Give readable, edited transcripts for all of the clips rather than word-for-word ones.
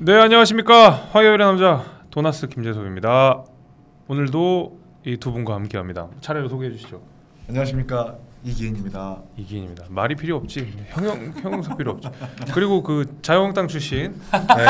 네, 안녕하십니까. 화요일의 남자 도나스 김재섭입니다. 오늘도 이 두 분과 함께합니다. 차례로 소개해 주시죠. 안녕하십니까, 이기인입니다. 이기인입니다. 말이 필요 없지. 형용사 필요 없지. 그리고 그 자유한국당 출신 네.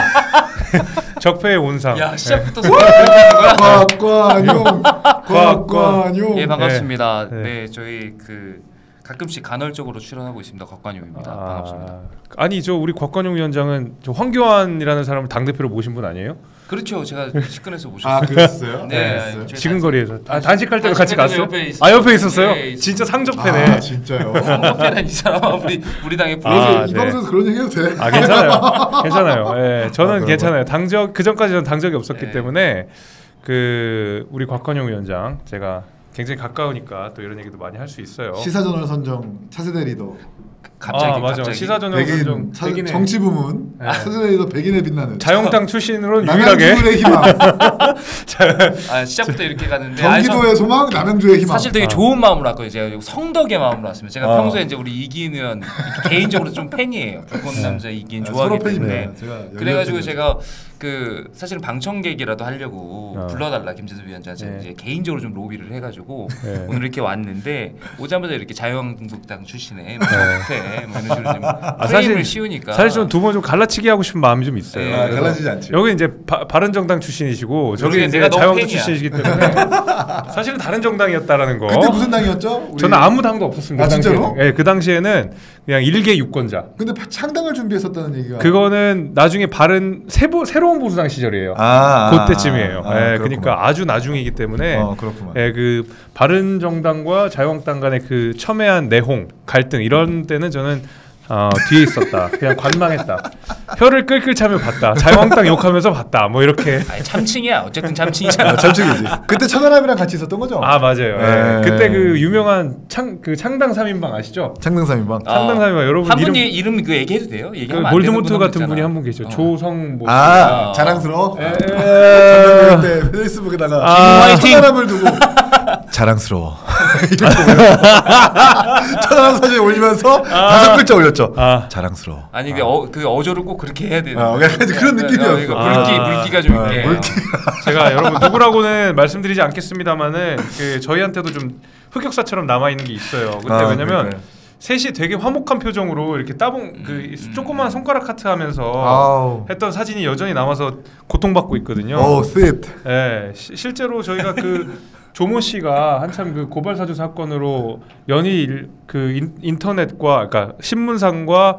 적폐의 온상. 야, 시작부터 소개 그렇게 하는 거야? 곽관용. 예, 반갑습니다. 네. 네, 저희 그 가끔씩 간헐적으로 출연하고 있습니다. 곽관용입니다. 반갑습니다. 아니 저 우리 곽관용 위원장은 저 황교안이라는 사람을 당 대표로 모신 분 아니에요? 그렇죠, 제가 식근에서 모셨어요. 아, 그랬어요? 네, 지근거리에서 단식할 때도 같이 갔어요? 옆에 있었어요? 네, 진짜 상적패네. 아, 진짜요? 상적패는 이 사람 우리 당의 이 네. 방송에서 그런 얘기 해도 돼? 아, 괜찮아요. 예, 저는 아, 괜찮아요. 당적 그 전까지 저는 당적이 없었기 네. 때문에 그 우리 곽관용 위원장 제가 굉장히 가까우니까 또 이런 얘기도 많이 할 수 있어요. 시사저널 선정 차세대 리더. 맞아. 시사전형 선정 백인의 정치 부문 네. 차세대 리더 백인에 빛나는 자유한국당 출신으로는 유일하게 남양주의 희망. 시작부터 이렇게 갔는데 경기도의 소망, 남양주의 희망. 사실 되게 좋은 마음으로 왔거든요. 제가 성덕의 마음으로 왔습니다. 제가 아. 평소에 이제 우리 이기인 의원 개인적으로 좀 팬이에요. 불꽃 남자 이기인 서로 좋아하기 때문에. 팬입니다. 제가 그래가지고 열렬 제가 그 사실은 방청객이라도 하려고 불러달라 김재섭 위원장한테 네. 이제 개인적으로 좀 로비를 해가지고 네. 오늘 이렇게 왔는데 오자마자 이렇게 자유한국당 출신의 적폐 뭐 이런 식으로 좀 프레임을 씌우니까 사실 좀 두 번 좀 갈라치기 하고 싶은 마음이 좀 있어요. 네. 아, 갈라지지 않죠. 여기 이제 바른정당 출신이시고 저기 그러게, 이제 내가 너무 자유한국당 팬이야. 출신이시기 때문에 사실은 다른 정당이었다라는 거. 그때 무슨 당이었죠? 우리- 저는 아무 당도 없었습니다. 아, 그 진짜로? 당시에는. 예, 그 당시에는 그냥 일개 유권자. 근데 창당을 준비했었다는 얘기가. 그거는 나중에 새로운 보수당 시절이에요. 그때쯤이에요. 예, 그러니까 아주 나중이기 때문에 그렇구만. 예, 그 바른정당과 자유한국당 간의 그 첨예한 내홍, 갈등 이런 때는 저는 뒤에 있었다. 그냥 관망했다. 혀를 끌끌 차며 봤다. 자유한국당 욕하면서 봤다. 뭐 이렇게. 아니, 참칭이야. 어쨌든 참칭이잖아. 잠시이지. 그때 천하람이랑 같이 있었던 거죠? 아, 맞아요. 예. 네. 그때 그 유명한 창당 3인방 아시죠? 창당삼인방. 창당 3인방 여러분 한 분 이름 그 얘기해도 돼요? 그 얘기하면 안 되는 볼드모트 분 같은 있잖아. 분이 한 분 계시죠. 조성 뭐 자랑스러워. 에- 근데 페이스북에다가 화이팅! 천하람을 두고 자랑스러워. 천하람 사진 올리면서 5글자 올렸죠. 자랑스러워. 아니 그 어조를 꼭 그렇게 해야 되는. 그런 느낌이었어. 이거 물기가 좀 있게. 제가 여러분 누구라고는 말씀드리지 않겠습니다만은 그 저희한테도 좀 흑역사처럼 남아 있는 게 있어요. 근데 왜냐면 그러니까요. 셋이 되게 화목한 표정으로 이렇게 따봉 그 조그만 손가락 하트 하면서 했던 사진이 여전히 남아서 고통받고 있거든요. 스윗. 예, 실제로 저희가 그 조모 씨가 한참 그 고발 사주 사건으로 연일 그 인터넷과 그러니까 신문상과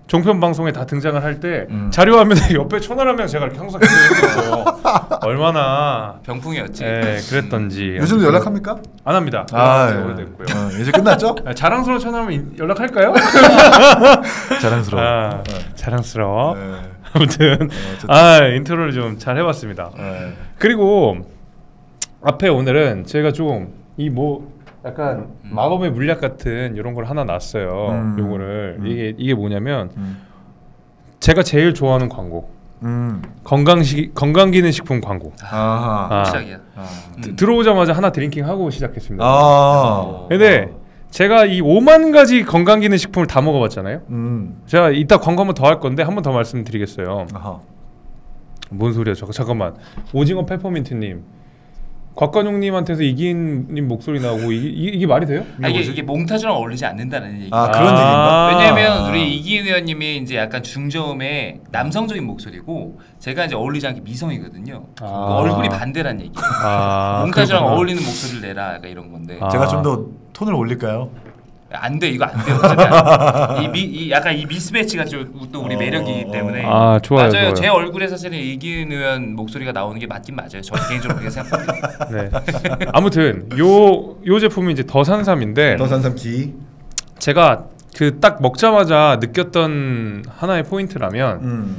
종편 방송에 다 등장을 할 때 자료 화면에 옆에 천하라면 제가 이렇게 항상 기억했어요. 얼마나 병풍이었지. 예, 그랬던지. 요즘도 연락합니까? 안 합니다. 오래됐고요. 이제 끝났죠? 자랑스러운 천하라면 연락할까요? 자랑스러워. 자랑스러워. 네. 아무튼 인트로를 좀 잘 해봤습니다. 그리고 앞에 오늘은 제가 좀 이 뭐 약간 마법의 물약 같은 이런 걸 하나 놨어요. 요거를 이게 뭐냐면 제가 제일 좋아하는 광고. 건강기능식품 광고. 시작이야. 들어오자마자 하나 드링킹 하고 시작했습니다. 아. 근데 제가 이 5만 가지 건강기능식품을 다 먹어봤잖아요. 제가 이따 광고 한 번 더 할 건데 한 번 더 말씀드리겠어요. 뭔 소리야? 잠깐만. 오징어 페퍼민트님, 곽관용님한테서 이기인님 목소리 나오고 이게 말이 돼요? 이게 몽타주랑 어울리지 않는다는 얘기. 그런 얘기인가? 왜냐하면 우리 이기인 의원님이 이제 약간 중저음의 남성적인 목소리고 제가 이제 어울리지 않게 미성이거든요. 얼굴이 반대란 얘기예요. 몽타주랑 그렇구나. 어울리는 목소리를 내라, 약간 이런 건데. 제가 좀 더 톤을 올릴까요? 안 돼, 이거 안 돼요. 약간 이 미스매치가 또 우리 매력이기 때문에. 좋아요. 맞아요. 제 얼굴에 사실은 이기인 의원 목소리가 나오는 게 맞긴 맞아요. 저 개인적으로 그렇게 생각합니다. 네. 아무튼 요 제품이 이제 더산삼인데 더산삼기. 제가 그 딱 먹자마자 느꼈던 하나의 포인트라면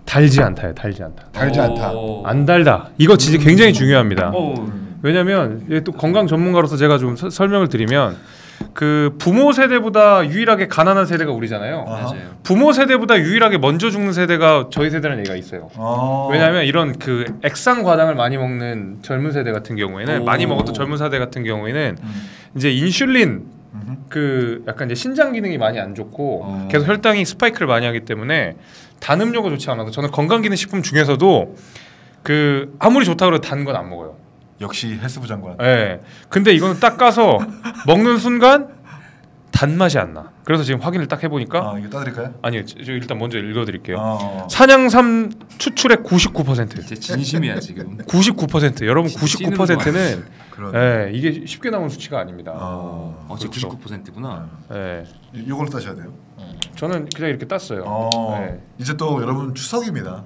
달지 않다요. 달지 않다. 달지 않다. 안 달다. 이거 진짜 굉장히 중요합니다. 오. 왜냐면 또 건강 전문가로서 제가 좀 설명을 드리면 그 부모 세대보다 유일하게 가난한 세대가 우리잖아요. 맞아요. 부모 세대보다 유일하게 먼저 죽는 세대가 저희 세대라는 얘기가 있어요. 왜냐하면 이런 그 액상 과당을 많이 먹는 젊은 세대 같은 경우에는 많이 먹었던 젊은 세대 같은 경우에는 이제 인슐린 그 약간 이제 신장 기능이 많이 안 좋고 계속 혈당이 스파이크를 많이 하기 때문에 단 음료가 좋지 않아서 저는 건강기능식품 중에서도 그 아무리 좋다 그래도 단 건 안 먹어요. 역시 헬스부 장관. 네. 근데 이거는 딱 까서 먹는 순간 단맛이 안 나. 그래서 지금 확인을 딱 해보니까 이거 따드릴까요? 아니요, 저 일단 먼저 읽어드릴게요. 산양삼 추출액 99%. 제 진심이야 지금. 99%. 여러분 99%는 네, 이게 쉽게 나온 수치가 아닙니다. 그렇죠. 99%구나. 네. 이걸로 따셔야 돼요. 저는 그냥 이렇게 땄어요. 네. 이제 또 여러분 추석입니다.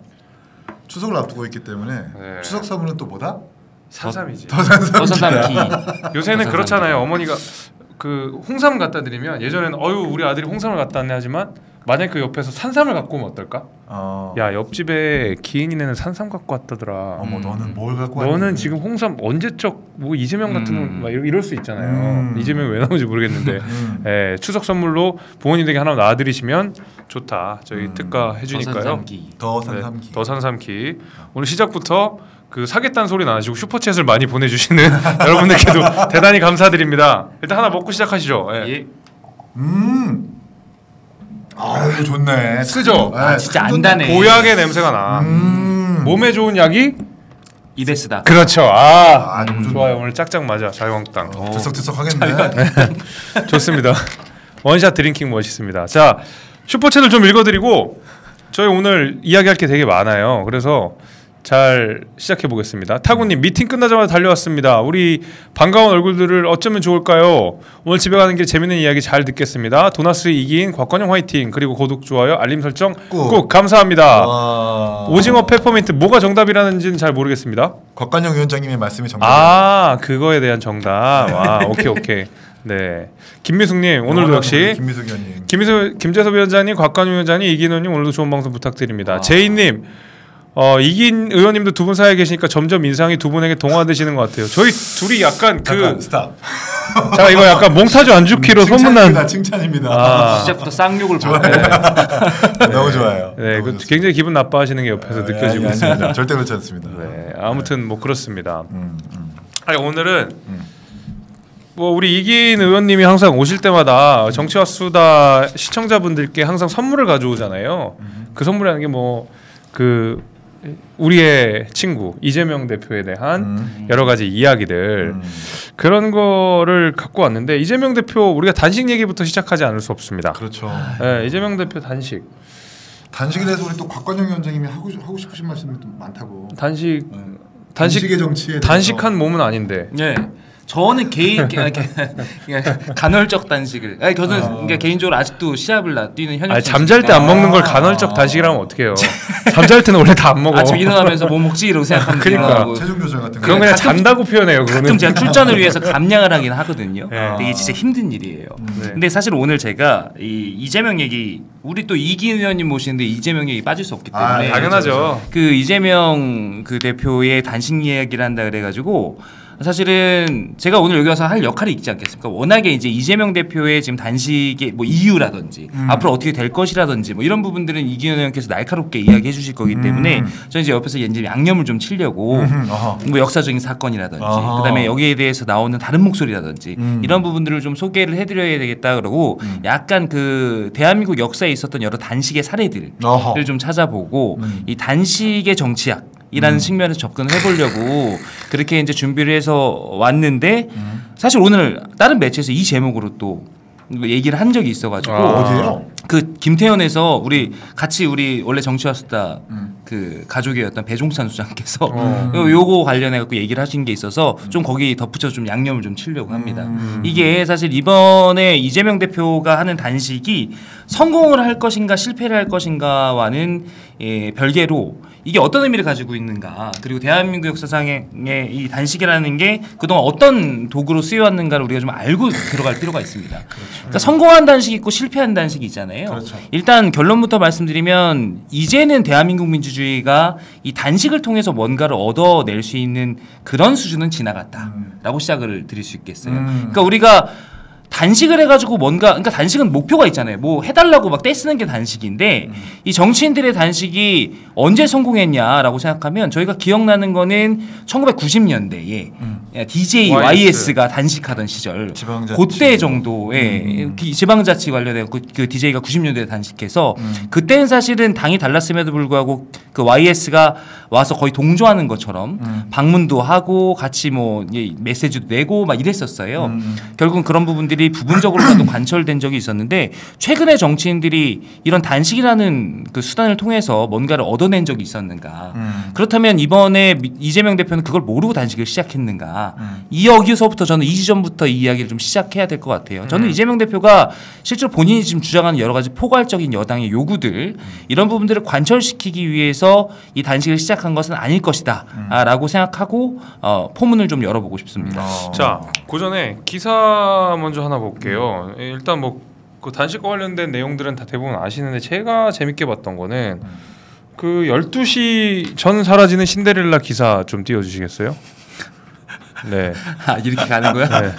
추석을 앞두고 있기 때문에 네. 추석 선물은 또 뭐다? 산삼이지. 더 산삼기. 요새는 그렇잖아요. 어머니가 그 홍삼 갖다 드리면 예전에는 어유 우리 아들이 홍삼을 갖다 왔네 하지만 만약 그 옆에서 산삼을 갖고 오면 어떨까? 야 옆집에 기인이네는 산삼 갖고 왔다더라. 어머 너는 뭘 갖고 왔니? 너는 지금 홍삼 언제적 뭐 이재명 같은 막 이럴 수 있잖아요. 이재명 왜 나오는지 모르겠는데 예, 추석 선물로 부모님에게 하나 놔드리시면 좋다. 저희 특가 해주니까요. 더 산삼기. 네, 더 산삼기. 오늘 시작부터 그 사겠다는 소리는 안 하시고 슈퍼챗을 많이 보내주시는 여러분들께도 대단히 감사드립니다. 일단 하나 먹고 시작하시죠. 예. 이거 좋네. 쓰죠. 진짜 안 다네. 보약의 냄새가 나. 몸에 좋은 약이 이베스다. 그렇죠. 좋아요. 오늘 짝짝 맞아. 자유한국당. 들썩들썩 하겠네. 좋습니다. 원샷 드링킹 멋있습니다. 자, 슈퍼챗을 좀 읽어드리고 저희 오늘 이야기할 게 되게 많아요. 그래서 잘 시작해 보겠습니다. 타구님 미팅 끝나자마자 달려왔습니다. 우리 반가운 얼굴들을 어쩌면 좋을까요? 오늘 집에 가는 길 재밌는 이야기 잘 듣겠습니다. 도나스 이긴 곽건영 화이팅. 그리고 구독 좋아요 알림 설정 꼭 감사합니다. 오징어 페퍼민트 뭐가 정답이라는지는 잘 모르겠습니다. 곽건영 위원장님의 말씀이 정답. 그거에 대한 정답. 오케이. 네, 김미숙님 오늘도 역시 김미숙 위원님, 김재섭 위원장님, 곽건영 위원장님, 이긴 의원님 오늘도 좋은 방송 부탁드립니다. 제이님. 이긴 의원님도 두 분 사이에 계시니까 점점 인상이 두 분에게 동화되시는 것 같아요. 저희 둘이 약간 스탑. 자 이거 약간 몽타주 안 죽기로 소문난 칭찬입니다. 시작부터 쌍욕을 받고 너무 좋아요. 네, 너무 굉장히 기분 나빠하시는 게 옆에서 느껴지고 있습니다. 절대 그렇지 않습니다. 네, 아무튼 뭐 그렇습니다. 오늘은 뭐 우리 이긴 의원님이 항상 오실 때마다 정치와 수다 시청자분들께 항상 선물을 가져오잖아요. 그 선물이라는 게 뭐 우리의 친구 이재명 대표에 대한 여러 가지 이야기들 그런 거를 갖고 왔는데 이재명 대표 우리가 단식 얘기부터 시작하지 않을 수 없습니다. 그렇죠. 네, 이재명 대표 단식에 대해서 우리 또 곽건영 위원장님이 하고 싶으신 말씀이 또 많다고. 단식의 정치에 단식한 몸은 아닌데. 네. 저는 간헐적 단식을. 저는 개인적으로 아직도 시합을 뛰는 현역. 잠잘 때 안 먹는 걸 간헐적 단식이라면 어떡해요? 잠잘 때는 원래 다 안 먹어. 아침 일어나면서 뭐 먹지 이러고 생각하면 그러니까 체중 조절 같은 거. 그건 그냥 잔다고 표현해요. 가끔 제가 출전을 위해서 감량을 하긴 하거든요. 근데 이게 진짜 힘든 일이에요. 근데 사실 오늘 제가 이재명 얘기 우리 또 이긴 의원님 모시는데 이재명 얘기 빠질 수 없기 때문에 당연하죠. 그 이재명 그 대표의 단식 이야기를 한다 그래가지고. 사실은 제가 오늘 여기 와서 할 역할이 있지 않겠습니까? 워낙에 이제 이재명 대표의 지금 단식의 뭐 이유라든지 앞으로 어떻게 될 것이라든지 뭐 이런 부분들은 이기현 의원께서 날카롭게 이야기해 주실 거기 때문에 저는 이제 옆에서 이제 양념을 좀 치려고 뭐 역사적인 사건이라든지 그다음에 여기에 대해서 나오는 다른 목소리라든지 이런 부분들을 좀 소개를 해드려야 되겠다 그러고 약간 그 대한민국 역사에 있었던 여러 단식의 사례들을 좀 찾아보고 이 단식의 정치학 이라는 측면에서 접근을 해보려고 그렇게 이제 준비를 해서 왔는데 사실 오늘 다른 매체에서 이 제목으로 또 얘기를 한 적이 있어가지고 어디에요? 그 김태현에서 우리 원래 정치와 수다 그 가족이었던 배종찬 수장께서 요거 관련해 갖고 얘기를 하신 게 있어서 좀 거기 덧붙여 좀 양념을 좀 치려고 합니다. 이게 사실 이번에 이재명 대표가 하는 단식이 성공을 할 것인가 실패를 할 것인가와는 별개로 이게 어떤 의미를 가지고 있는가 그리고 대한민국 역사상의 이 단식이라는 게 그동안 어떤 도구로 쓰여왔는가를 우리가 좀 알고 들어갈 필요가 있습니다. 그러니까 성공한 단식이 있고 실패한 단식이 있잖아요. 그렇죠. 일단 결론부터 말씀드리면 이제는 대한민국 민주주의가 이 단식을 통해서 뭔가를 얻어낼 수 있는 그런 수준은 지나갔다라고 시작을 드릴 수 있겠어요. 그러니까 우리가 단식을 해가지고 뭔가 그러니까 단식은 목표가 있잖아요. 뭐 해달라고 막 떼쓰는 게 단식인데 이 정치인들의 단식이 언제 성공했냐라고 생각하면 저희가 기억나는 거는 1990년대에 DJ YS가 단식하던 시절 지방자치. 그때 정도의 지방자치 관련된 그 DJ가 90년대에 단식해서 그때는 사실은 당이 달랐음에도 불구하고 그 YS가 와서 거의 동조하는 것처럼 방문도 하고 같이 뭐 메시지도 내고 막 이랬었어요. 결국은 그런 부분들이 부분적으로라도 관철된 적이 있었는데 최근에 정치인들이 이런 단식이라는 그 수단을 통해서 뭔가를 얻어낸 적이 있었는가? 그렇다면 이번에 이재명 대표는 그걸 모르고 단식을 시작했는가? 여기서부터 저는 이 지점부터 이 이야기를 좀 시작해야 될 것 같아요. 저는 이재명 대표가 실제로 본인이 지금 주장하는 여러 가지 포괄적인 여당의 요구들 이런 부분들을 관철시키기 위해서 이 단식을 시작한 것은 아닐 것이다 라고 생각하고 포문을 좀 열어보고 싶습니다. 자, 그 전에 기사 먼저 하나 볼게요. 일단 뭐 그 단식과 관련된 내용들은 다 대부분 아시는데 제가 재밌게 봤던 거는 그 12시 전 사라지는 신데렐라 기사 좀 띄워주시겠어요? 네. 아, 이렇게 가는 거야? 네.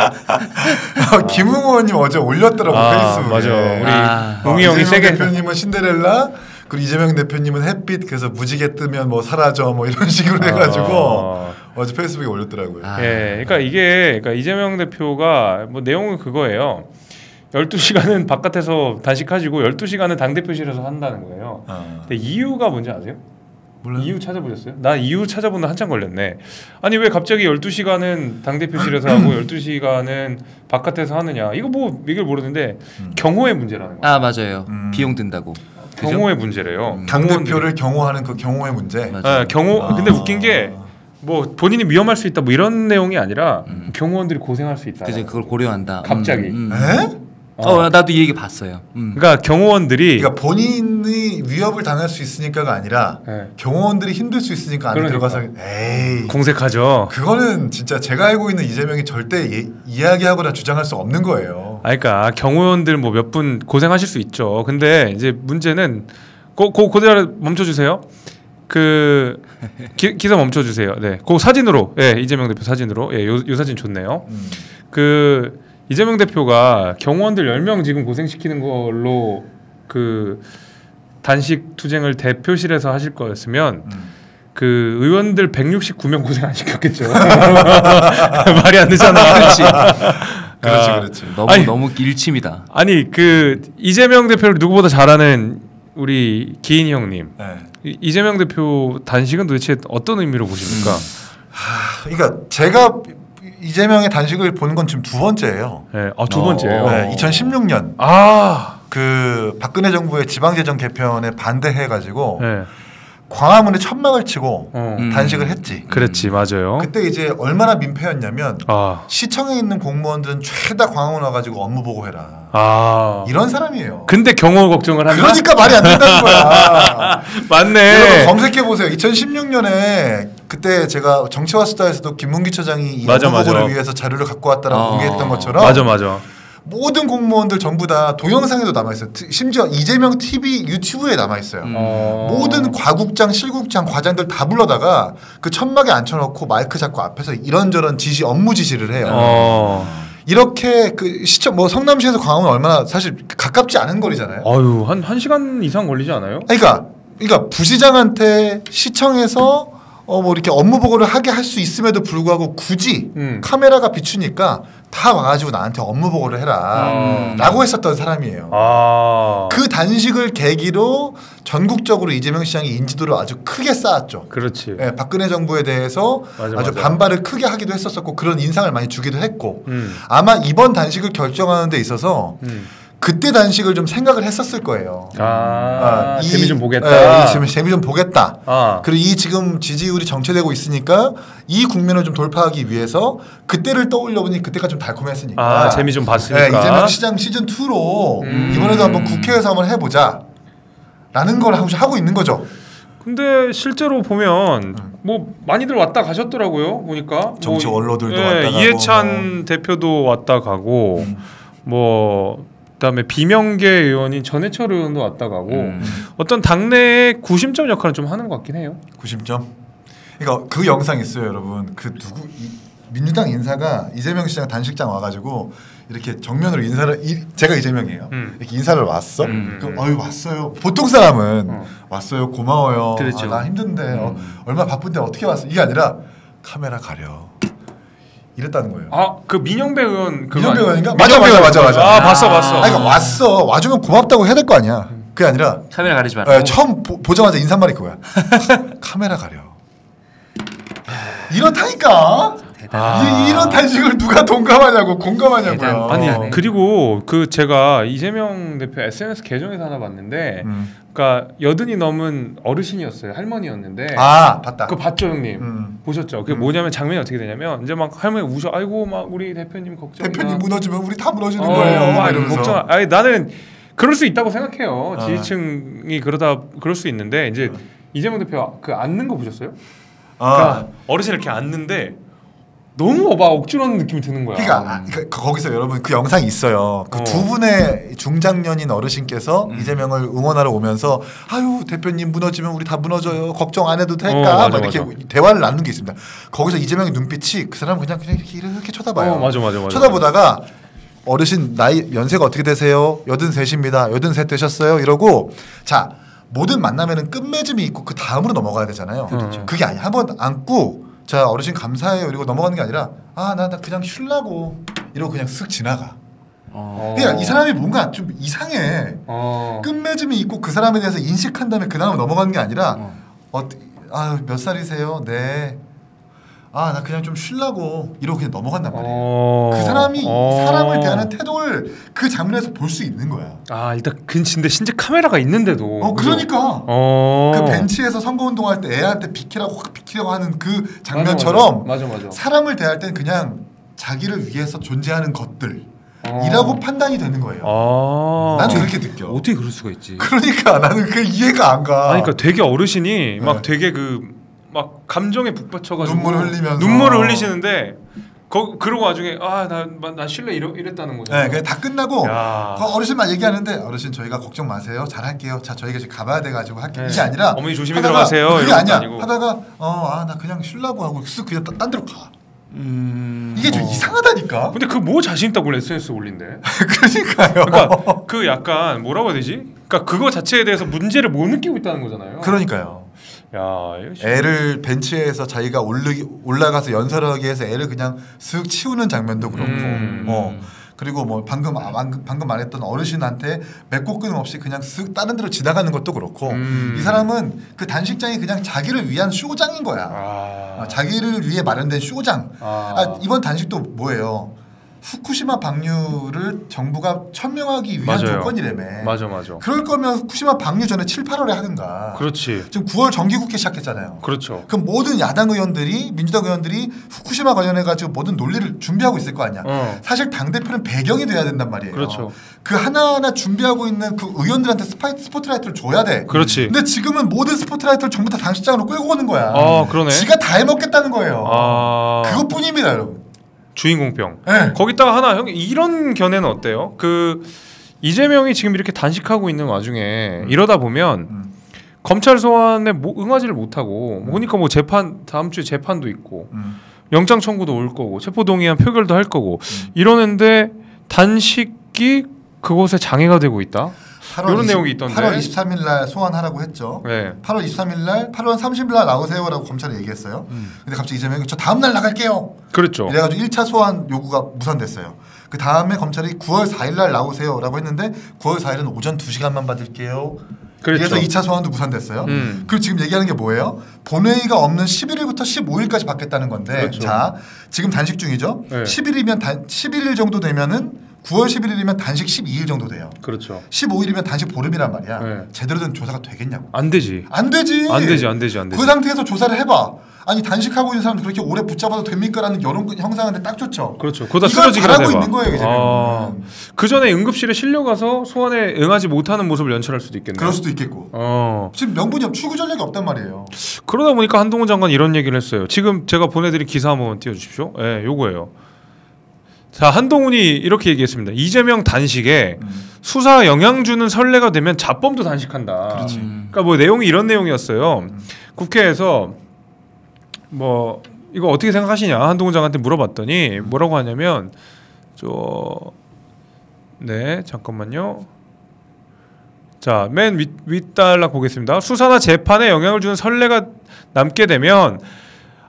김웅 의원님 어제 올렸더라고 페이스북에. 맞아. 우리 웅이 형이 이재명 세게. 대표님은 신데렐라, 그리고 이재명 대표님은 햇빛. 그래서 무지개 뜨면 뭐 사라져 뭐 이런 식으로 해가지고 어제 페이스북에 올렸더라고요. 예, 그러니까 이게 그러니까 이재명 대표가 뭐 내용은 그거예요. 12시간은 바깥에서 단식하시고 12시간은 당대표실에서 한다는 거예요. 근데 이유가 뭔지 아세요? 몰라요. 이유 찾아보셨어요? 나 이유 찾아보는데 한참 걸렸네. 아니 왜 갑자기 12시간은 당대표실에서 하고 12시간은 바깥에서 하느냐. 이거 뭐 이걸 모르는데 경호의 문제라는 거예요. 아 맞아요. 비용 든다고. 경호의 문제래요. 당대표를 경호하는 그 경호의 문제. 맞아요. 경호. 근데 웃긴 게 뭐 본인이 위험할 수 있다 뭐 이런 내용이 아니라 경호원들이 고생할 수 있다. 그래서 그걸 고려한다. 갑자기. 에? 나도 이 얘기 봤어요. 그러니까 경호원들이 그러니까 본인이 위협을 당할 수 있으니까가 아니라 네. 경호원들이 힘들 수 있으니까 안에 그러니까. 들어가서 에이 공색하죠. 그거는 진짜 제가 알고 있는 이재명이 절대 이야기하거나 주장할 수 없는 거예요. 그러니까 경호원들 뭐 몇 분 고생하실 수 있죠. 근데 이제 문제는 그대로 멈춰주세요. 그 기사 멈춰주세요. 네, 그 사진으로, 이재명 대표 사진으로, 요 사진 좋네요. 그 이재명 대표가 경호원들 10명 지금 고생시키는 걸로 그 단식 투쟁을 대표실에서 하실 거였으면 그 의원들 169명 고생 안 시켰겠죠. 말이 안 되잖아. 그렇지. 너무 일침이다. 아니 그 이재명 대표를 누구보다 잘 아는 우리 기인이 형님. 네. 이재명 대표 단식은 도대체 어떤 의미로 보십니까? 그러니까 제가 이재명의 단식을 보는 건 지금 두 번째예요. 네, 두 번째예요. 네, 2016년 그 박근혜 정부의 지방재정 개편에 반대해가지고 네. 광화문에 천막을 치고 단식을 했지. 그랬지, 맞아요. 그때 이제 얼마나 민폐였냐면 시청에 있는 공무원들은 죄다 광화문 와가지고 업무 보고해라. 이런 사람이에요. 근데 경호 걱정을 한다. 그러니까 말이 안 된다는 거야. 맞네. 여러분 검색해 보세요. 2016년에 그때 제가 정치와 수다에서도 김문기 처장이 이 업무 보고를 위해서 자료를 갖고 왔다라고 공개했던 것처럼. 맞아. 모든 공무원들 전부 다 동영상에도 남아있어요. 심지어 이재명 TV 유튜브에 남아있어요. 모든 과국장, 실국장, 과장들 다 불러다가 그 천막에 앉혀놓고 마이크 잡고 앞에서 이런저런 지시, 업무 지시를 해요. 이렇게 그 시청 뭐 성남시에서 광화문 얼마나 사실 가깝지 않은 거리잖아요. 한 시간 이상 걸리지 않아요? 그러니까 부시장한테 시청에서 뭐 이렇게 업무 보고를 하게 할 수 있음에도 불구하고 굳이 카메라가 비추니까 다 와가지고 나한테 업무 보고를 해라 라고 했었던 사람이에요. 그 단식을 계기로 전국적으로 이재명 시장이 인지도를 아주 크게 쌓았죠. 그렇지. 네, 박근혜 정부에 대해서 아주 반발을 크게 하기도 했었고 그런 인상을 많이 주기도 했고 아마 이번 단식을 결정하는 데 있어서 그때 단식을 좀 생각을 했었을 거예요. 재미 좀 보겠다. 재미 좀 보겠다. 그리고 이 지금 지지율이 정체되고 있으니까 이 국면을 좀 돌파하기 위해서 그때를 떠올려 보니 그때가 좀 달콤했으니까. 재미 좀 봤으니까. 네, 이재명 시장 시즌 2로 이번에도 한번 국회에서 한번 해보자. 라는 걸 하고 있는 거죠. 근데 실제로 보면 뭐 많이들 왔다 가셨더라고요. 보니까 정치 원로들도 왔다 가고 이해찬 대표도 왔다 가고 그다음에 비명계 의원인 전해철 의원도 왔다 가고 어떤 당내의 구심점 역할을 좀 하는 것 같긴 해요. 구심점. 그러니까 그 영상 있어요, 여러분. 그 누구 민주당 인사가 이재명 시장 단식장 와가지고 이렇게 정면으로 인사를 제가 이재명이에요. 이렇게 인사를 왔어. 어유 왔어요. 보통 사람은 왔어요. 고마워요. 그렇죠. 나 힘든데 얼마 바쁜데 어떻게 왔어? 이게 아니라 카메라 가려. 이랬다는 거예요. 아, 그 민영배 의원 민영배 의원인가? 맞아. 아, 봤어. 그러니까 왔어. 와주면 고맙다고 해야 될 거 아니야. 그게 아니라 카메라 가리지 말고. 처음 보자마자 인사말이 그거야. 카메라 가려. 이렇다니까. 이런 단식을 누가 동감하냐고 공감하냐고요. 아니 그리고 그 제가 이재명 대표 SNS 계정에서 하나 봤는데, 그러니까 여든이 넘은 어르신이었어요. 할머니였는데. 아 봤다. 그거 봤죠 형님? 보셨죠? 그게 뭐냐면 장면이 어떻게 되냐면 이제 막 할머니 우셔. 아이고 막 우리 대표님 걱정. 대표님 무너지면 우리 다 무너지는 거예요. 막 이러면서. 걱정. 아니 나는 그럴 수 있다고 생각해요. 지지층이 그럴 수 있는데 이제 이재명 대표 그 앉는 거 보셨어요? 그러니까 어르신 이렇게 앉는데 너무 억지로 하는 느낌이 드는 거야. 그러니까 거기서 여러분 그 영상이 있어요. 그 두 분의 중장년인 어르신께서 이재명을 응원하러 오면서 아유 대표님 무너지면 우리 다 무너져요. 걱정 안 해도 될까? 막 이렇게 대화를 나누는 게 있습니다. 거기서 이재명의 눈빛이 그 사람은 그냥 이렇게 쳐다봐요. 맞아. 쳐다보다가 어르신 나이 연세가 어떻게 되세요? 83입니다. 83 되셨어요? 이러고 자 모든 만남에는 끝맺음이 있고 그 다음으로 넘어가야 되잖아요. 그게 아니야. 한번 안고 자 어르신 감사해요 이러고 넘어가는 게 아니라 나 그냥 쉴라고 이러고 그냥 쓱 지나가. 그러니까 이 사람이 뭔가 좀 이상해. 끝맺음이 있고 그 사람에 대해서 인식한 다음에 그 다음에 넘어가는 게 아니라 몇 살이세요? 네. 나 그냥 좀 쉬려고 이러고 그냥 넘어간단 말이에요. 그 사람이 사람을 대하는 태도를 그 장면에서 볼 수 있는 거야. 일단 근데 진짜 카메라가 있는데도. 그러니까 그 벤치에서 선거운동할 때 애한테 비키라고 하는 그 장면처럼 맞아. 사람을 대할 땐 그냥 자기를 위해서 존재하는 것들이라고 판단이 되는 거예요. 나는 그렇게 느껴. 어떻게 그럴 수가 있지? 그러니까 나는 그 이해가 안 가. 그러니까 되게 어르신이 막 되게 막 감정에 북받쳐가지고 눈물을 흘리시는데 그러고 나중에 나 쉴래 이랬다는 거죠. 네, 그냥 다 끝나고 어르신만 얘기하는데 어르신 저희가 걱정 마세요. 잘할게요. 자 저희가 이제 가봐야 돼가지고 할게요. 이게 아니라 어머니 조심히 들어가세요. 그게 아니야. 하다가 나 그냥 쉬려고 하고 쓱 그냥 딴 데로 가. 이게 좀 이상하다니까. 근데 그 뭐 자신 있다고 SNS 올린대. 그러니까요. 그러니까 그 약간 뭐라고 해야 되지? 그러니까 그거 자체에 대해서 문제를 못 느끼고 있다는 거잖아요. 그러니까요. 애를 벤치에서 자기가 올라가서 연설하기 위해서 애를 그냥 쓱 치우는 장면도 그렇고 그리고 뭐 방금 말했던 어르신한테 맺고 끊임없이 그냥 쓱 다른 데로 지나가는 것도 그렇고 이 사람은 그 단식장이 그냥 자기를 위한 쇼장인 거야. 자기를 위해 마련된 쇼장. 이번 단식도 뭐예요? 후쿠시마 방류를 정부가 천명하기 위한 조건이라며. 맞아. 그럴 거면 후쿠시마 방류 전에 7, 8월에 하든가. 그렇지. 지금 9월 정기국회 시작했잖아요. 그렇죠. 그럼 모든 야당 의원들이 민주당 의원들이 후쿠시마 관련해 가지고 모든 논리를 준비하고 있을 거 아니야. 사실 당 대표는 배경이 돼야 된단 말이에요. 그렇죠. 그 하나하나 준비하고 있는 그 의원들한테 스포트라이트를 줘야 돼. 그렇지. 근데 지금은 모든 스포트라이트를 전부 다 당식장으로 끌고 오는 거야. 그러네. 지가 다 해먹겠다는 거예요. 그것뿐입니다, 여러분. 주인공병. 거기다가 하나 형 이런 견해는 어때요? 그 이재명이 지금 이렇게 단식하고 있는 와중에 이러다 보면 검찰 소환에 응하지를 못하고 보니까 뭐 재판 다음 주에 재판도 있고 영장 청구도 올 거고 체포동의안 표결도 할 거고 이러는데 단식이 그곳에 장애가 되고 있다. 이런 내용이 있던데. 8월 23일 날 소환하라고 했죠. 8월 23일 날 8월 30일 날 나오세요라고 검찰이 얘기했어요. 근데 갑자기 이재명이 저 다음 날 나갈게요. 그렇죠. 이래가지고 1차 소환 요구가 무산됐어요. 그 다음에 검찰이 9월 4일 날 나오세요라고 했는데 9월 4일은 오전 2시간만 받을게요. 그렇죠. 그래서 2차 소환도 무산됐어요. 그리고 지금 얘기하는 게 뭐예요? 본회의가 없는 11일부터 15일까지 받겠다는 건데 그렇죠. 자 지금 단식 중이죠. 11일 정도 되면은 9월 11일이면 단식 12일 정도 돼요. 그렇죠. 15일이면 단식 보름이란 말이야. 제대로 된 조사가 되겠냐고. 안 되지. 안 되지. 그 상태에서 조사를 해봐. 아니 단식하고 있는 사람들 그렇게 오래 붙잡아도 됩니까라는 여론 형상한테 딱 좋죠. 그렇죠. 그거다 쓰러지기라 바라고 있는 거예요. 이제. 그 전에 응급실에 실려가서 소환에 응하지 못하는 모습을 연출할 수도 있겠네요. 그럴 수도 있겠고. 지금 명분이 추구 전략이 없단 말이에요. 그러다 보니까 한동훈 장관 이런 얘기를 했어요. 지금 제가 보내드린 기사 한번 띄워주십시오. 요거예요. 자, 한동훈이 이렇게 얘기했습니다. 이재명 단식에 수사 영향 주는 선례가 되면 자범도 단식한다. 그러니까 뭐 내용이 이런 내용이었어요. 국회에서 뭐 이거 어떻게 생각하시냐 한동훈 장관한테 물어봤더니 뭐라고 하냐면 네 잠깐만요. 자, 맨 윗단락 보겠습니다. 수사나 재판에 영향을 주는 선례가 남게 되면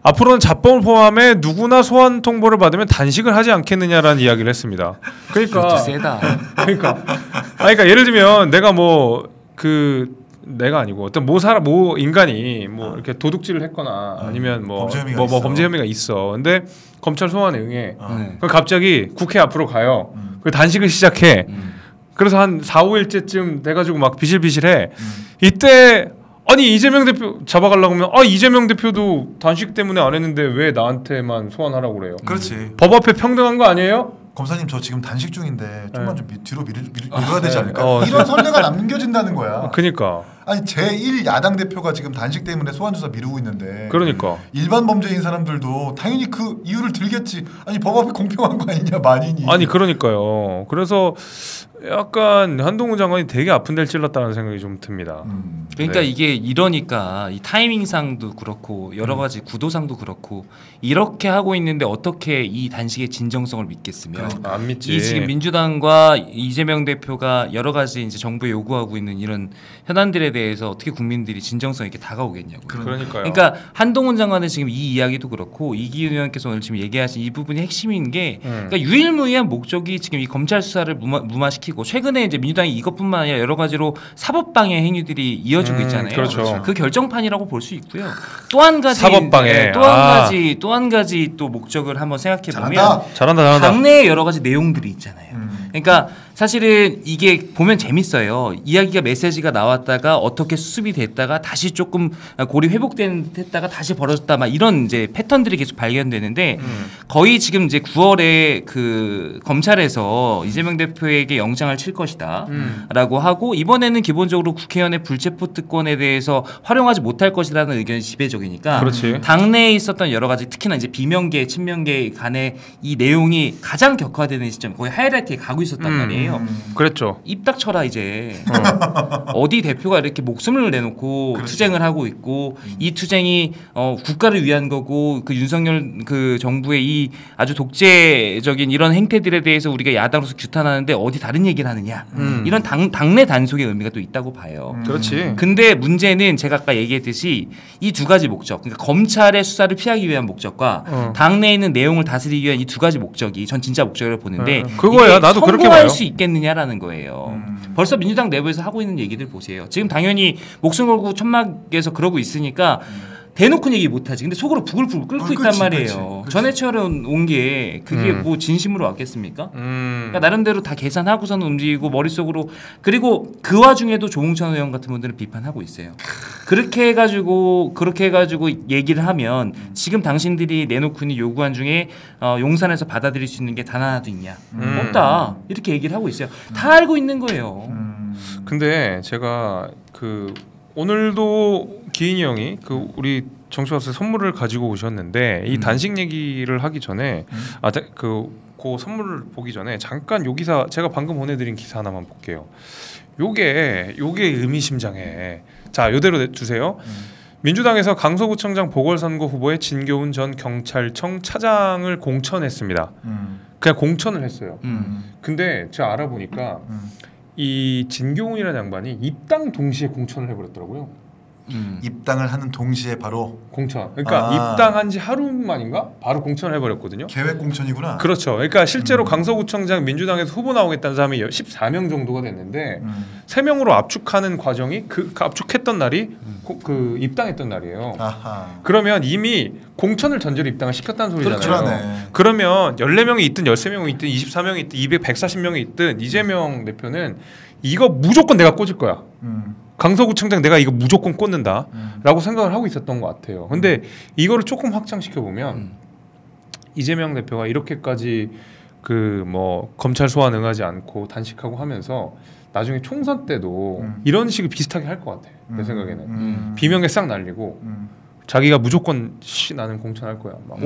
앞으로는 잡범을 포함해 누구나 소환 통보를 받으면 단식을 하지 않겠느냐라는 이야기를 했습니다. 그러니까 세다. 그러니까 예를 들면 내가 내가 아니고 어떤 모 인간이 이렇게 도둑질을 했거나 아니면 범죄 혐의가 있어. 근데 검찰 소환에 응해. 그럼 갑자기 국회 앞으로 가요. 그 단식을 시작해. 그래서 한 4, 5일째쯤 돼가지고 막 비실비실해. 이때 아니 이재명 대표 잡아가려고 하면 이재명 대표도 단식 때문에 안 했는데 왜 나한테만 소환하라고 그래요? 그렇지. 법 앞에 평등한 거 아니에요? 검사님 저 지금 단식 중인데 좀만 좀 뒤로 밀어야 되지 않을까? 이런 선례가 남겨진다는 거야. 그러니까. 아니 제1 야당 대표가 지금 단식 때문에 소환 조사 미루고 있는데. 그러니까. 일반 범죄인 사람들도 당연히 그 이유를 들겠지. 아니 법 앞에 공평한 거 아니냐 만인이. 아니 그러니까요. 그래서 약간 한동훈 장관이 되게 아픈 데를 찔렀다는 생각이 좀 듭니다. 그러니까 이게 이러니까 이 타이밍상도 그렇고 여러 가지 구도상도 그렇고 이렇게 하고 있는데 어떻게 이 단식의 진정성을 믿겠으며 안 믿지. 이 지금 민주당과 이재명 대표가 여러 가지 이제 정부에 요구하고 있는 이런 현안들에 대해서 어떻게 국민들이 진정성 있게 다가오겠냐고요. 그러니까요. 그러니까 한동훈 장관은 지금 이 이야기도 그렇고 이기훈 의원께서 오늘 지금 얘기하신 이 부분이 핵심인 게 그러니까 유일무이한 목적이 지금 이 검찰 수사를 무마시키고 최근에 이제 민주당이 이것뿐만 아니라 여러 가지로 사법방해 행위들이 이어지고 있잖아요. 그렇죠. 그 결정판이라고 볼 수 있고요. 또 한 가지 사법방해. 또 한 가지 또 목적을 한번 생각해 보면 잘한다. 당내에 여러 가지 내용들이 있잖아요. 그러니까 사실은 이게 보면 재밌어요. 이야기가 메시지가 나왔다가 어떻게 수습이 됐다가 다시 조금 골이 회복된 듯했다가 다시 벌어졌다 막 이런 이제 패턴들이 계속 발견되는데 거의 지금 이제 9월에 그 검찰에서 이재명 대표에게 영장을 칠 것이다라고 하고 이번에는 기본적으로 국회의원의 불체포 특권에 대해서 활용하지 못할 것이라는 의견이 지배적이니까 그렇지. 당내에 있었던 여러 가지 특히나 이제 비명계 친명계 간의 이 내용이 가장 격화되는 시점 거의 하이라이트에 가고 있었단 말이에요. 그랬죠. 입 닥쳐라 이제. 어디 대표가 이렇게 목숨을 내놓고 그렇지. 투쟁을 하고 있고 이 투쟁이 국가를 위한 거고 그 윤석열 그 정부의 이 아주 독재적인 이런 행태들에 대해서 우리가 야당으로서 규탄하는데 어디 다른 얘기를 하느냐. 이런 당내 단속의 의미가 또 있다고 봐요. 그렇지. 근데 문제는 제가 아까 얘기했듯이 이 두 가지 목적, 그러니까 검찰의 수사를 피하기 위한 목적과 당내에 있는 내용을 다스리기 위한 이 두 가지 목적이 전 진짜 목적이라고 보는데 그거야. 나도 그렇게 봐요. 성공할 수 있겠느냐라는 거예요. 벌써 민주당 내부에서 하고 있는 얘기들 보세요. 지금 당연히 목숨 걸고 천막에서 그러고 있으니까 대놓고 얘기 못하지. 근데 속으로 부글부글 끓고 있단 말이에요. 그치. 전해처럼 온 게 그게 뭐 진심으로 왔겠습니까? 그러니까 나름대로 다 계산하고서는 움직이고 머릿속으로 그리고 그 와중에도 조홍천 의원 같은 분들은 비판하고 있어요. 그렇게 해가지고 얘기를 하면 지금 당신들이 내놓고 있는 요구안 중에 용산에서 받아들일 수 있는 게 단 하나도 있냐? 없다. 이렇게 얘기를 하고 있어요. 다 알고 있는 거예요. 근데 제가 오늘도 기인이 형이 우리 정치와서 선물을 가지고 오셨는데 이 단식 얘기를 하기 전에 그 선물을 보기 전에 잠깐 요 기사 제가 방금 보내드린 기사 하나만 볼게요. 요게 의미심장해. 자, 요대로 주세요. 민주당에서 강서구청장 보궐선거 후보의 진교훈 전 경찰청 차장을 공천했습니다. 그냥 공천을 했어요. 근데 제가 알아보니까 이 진교훈이라는 양반이 입당 동시에 공천을 해버렸더라고요. 입당을 하는 동시에 바로 공천. 그러니까 입당한 지 하루 만인가 바로 공천을 해버렸거든요. 계획 공천이구나. 그렇죠. 그러니까 실제로 강서구청장 민주당에서 후보 나오겠다는 사람이 14명 정도가 됐는데 3명으로 압축하는 과정이 그 압축했던 날이 그 입당했던 날이에요. 아하. 그러면 이미 공천을 전제로 입당을 시켰다는 소리잖아요. 그러네. 그러면 14명이 있든 13명이 있든 24명이 있든 140명이 있든 이재명 대표는 이거 무조건 내가 꽂을 거야. 강서구청장 내가 이거 무조건 꽂는다라고 생각을 하고 있었던 것 같아요. 근데 이거를 조금 확장시켜 보면 이재명 대표가 이렇게까지 검찰 소환 응하지 않고 단식하고 하면서 나중에 총선 때도 이런 식으로 비슷하게 할 것 같아. 내 생각에는 비명계 싹 날리고 자기가 무조건 나는 공천할 거야. 막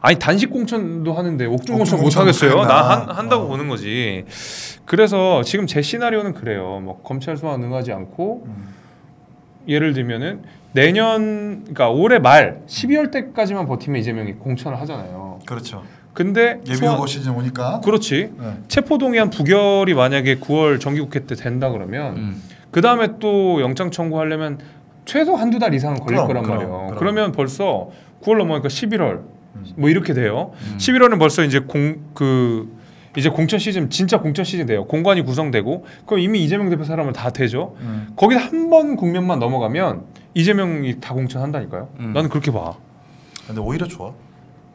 아니 단식 공천도 하는데 옥중 공천 못 하겠어요. 나 한다고 보는 거지. 그래서 지금 제 시나리오는 그래요. 검찰 소환 응하지 않고 예를 들면은 내년 그러니까 올해 말 12월 때까지만 버티면 이재명이 공천을 하잖아요. 그렇죠. 근데 예비후보 시즌 오니까. 그렇지. 네. 체포동의안 부결이 만약에 9월 정기국회 때 된다 그러면 그 다음에 또 영장 청구하려면 최소 한두 달 이상은 걸릴 거란 말이에요. 그러면 벌써 9월 넘어가니까 11월 뭐 이렇게 돼요. 11월은 벌써 이제 이제 공천 시즌 진짜 공천 시즌 돼요. 공관이 구성되고 그럼 이미 이재명 대표 사람은 다 되죠. 거기서 한 번 국면만 넘어가면 이재명이 다 공천한다니까요. 나는 그렇게 봐. 근데 오히려 좋아.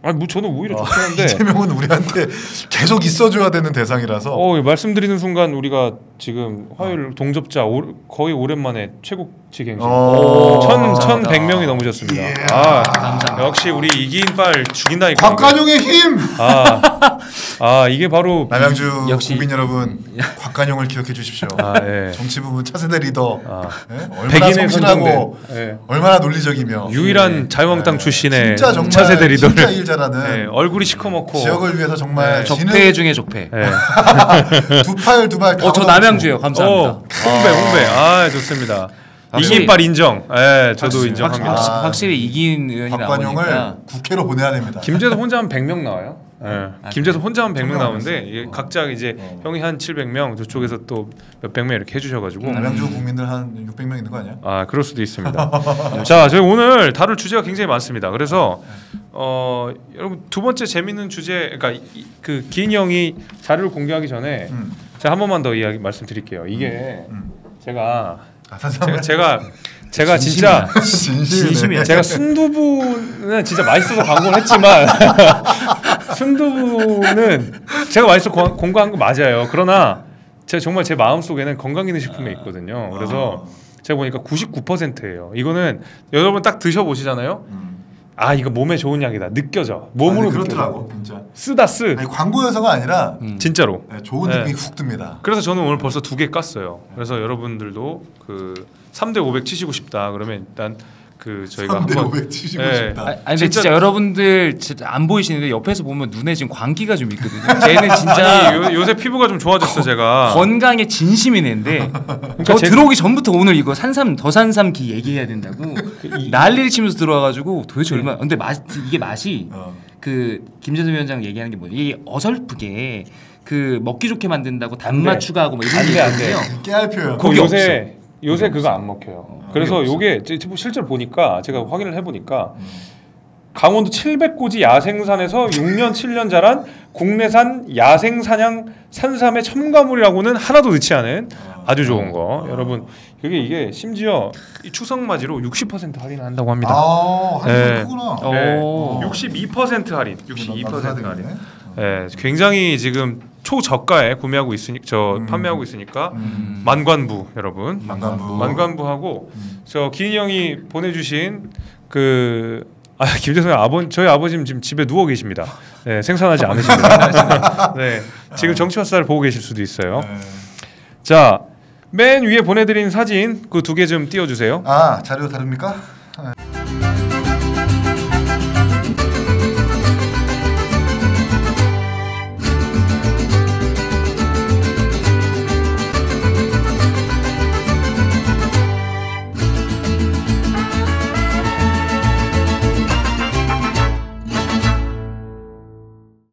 아니 뭐 저는 오히려 좋긴 한데 이재명은 우리한테 계속 있어줘야 되는 대상이라서. 말씀드리는 순간 우리가 지금 화요일 동접자 거의 오랜만에 최고치 갱신 1,100명이 넘으셨습니다. 감사합니다. 역시 우리 이기인빨 죽인다니까. 곽관용의 힘. 이게 바로 남양주 역시 국민 여러분, 곽관용을 기억해 주십시오. 예. 정치 부문 차세대 리더. 얼마나 백인의 성실하고 예. 얼마나 논리적이며 유일한 자유한국당 출신의 진짜 정말 차세대 리더를 진짜 일 잘하는 얼굴이 시커멓고 지역을 위해서 정말 적폐 중에 적폐. 두 팔 저 남양주예요. 감사합니다. 홍배 좋습니다. 이기인빨 인정. 저도 인정합니다. 확실히 이긴 의원이 곽관용을 나오니까 국회로 보내야 됩니다. 김재섭 혼자 하면 100명 나와요. 김재섭 혼자 하면 100명 나오는데 있어요. 이게 각자 이제 형이 한 700명, 저쪽에서 또 몇백 명 이렇게 해주셔가지고 남양주 국민들 한 600명 있는 거 아니야? 그럴 수도 있습니다. 자, 저희 오늘 다룰 주제가 굉장히 많습니다. 그래서 여러분 두 번째 재밌는 주제, 그러니까 그 기인 형이 자료를 공개하기 전에 제가 한 번만 더 말씀드릴게요. 이게 제가 진짜 진심이네. 제가 순두부는 진짜 맛있어서 광고를 했지만 순두부는 제가 맛있어서 공부한 거 맞아요. 그러나 제가 정말 제 마음속에는 건강기능식품에 있거든요. 그래서 제가 보니까 99%예요. 이거는 여러분 딱 드셔보시잖아요. 이거 몸에 좋은 약이다. 느껴져. 몸으로 그렇더라고 진짜. 쓰다 쓰. 아니, 광고여서가 아니라 진짜로. 좋은 느낌이 훅 듭니다. 그래서 저는 오늘 벌써 2개 깠어요. 그래서 여러분들도 그 3대 500 치시고 싶다. 그러면 일단 저희가 3대 한번 500 치시고 싶다. 근데 진짜 여러분들 진짜 안 보이시는데 옆에서 보면 눈에 지금 광기가 좀 있거든요. 쟤는 진짜 요새 피부가 좀 좋아졌어 제가. 건강에 진심인 애인데 저 들어오기 전부터 오늘 이거 더산삼기 얘기해야 된다고 난리를 치면서 들어와가지고 도대체 얼마나. 근데 이게 맛이 그 김재섭 위원장 얘기하는 게 뭐냐, 이게 어설프게 그 먹기 좋게 만든다고 단맛 추가하고 뭐 이런 게 있거든요. 깨알표요. 요새 그거 안 먹혀요. 그래서 요게 실제로 보니까 제가 확인을 해보니까 강원도 700고지 야생산에서 6년 7년 자란 국내산 야생사냥 산삼의 첨가물이라고는 하나도 넣지 않은 아주 좋은 거. 여러분 이게 심지어 이 추석맞이로 60% 할인한다고 합니다. 할인 크구나. 62% 할인. 62% 할인. 굉장히 지금 초저가에 구매하고 판매하고 있으니까 만관부 여러분. 만관부하고 저 기인 형이 보내주신 김재섭 저희 아버지는 지금 집에 누워 계십니다. 생산하지 않으십니다. 지금 정치화살을 보고 계실 수도 있어요. 자, 맨 위에 보내드린 사진 그 2개 좀 띄워주세요. 자료 다릅니까?